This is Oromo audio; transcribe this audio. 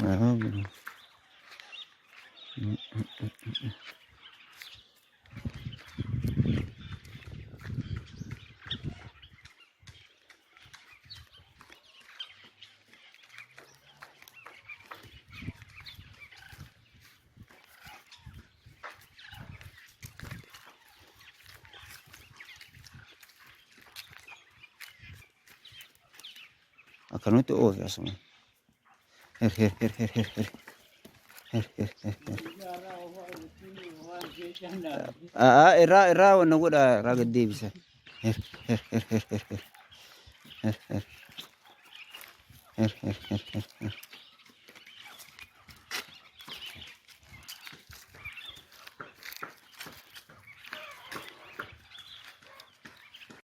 Ah, akkanutti oofe asuma. Her. Irraa wanna godha irraa gad deebisa. Her. Her. Her. Her. Her. Her. Her.